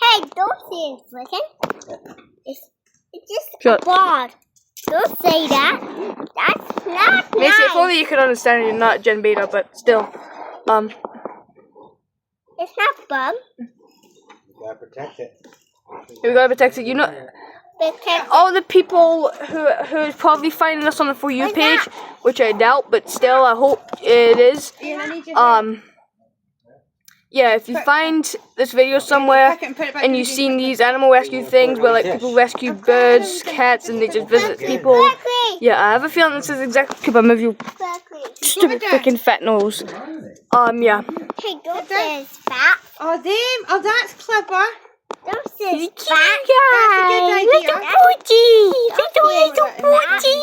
Hey, don't say it, listen. It's just Shut. a board. Don't say that. That's not Macy, if nice. only you could understand, you're not Gen Beta, but still. It's not bum. You gotta protect it. We gotta protect it. You know, Because all the people who's probably finding us on the For You page, which I doubt, but still, I hope it is. Yeah, if you find this video somewhere and you've seen these animal rescue things where like people rescue birds, cats, and they just visit people, yeah, I have a feeling this is exactly Kibum of you stupid freaking fat nose. Yeah. Hey, don't say it's fat. Oh, them. Oh, that's clever. Don't say it's Cute fat. guy. That's a good idea. Little Poochie. Little Poochie.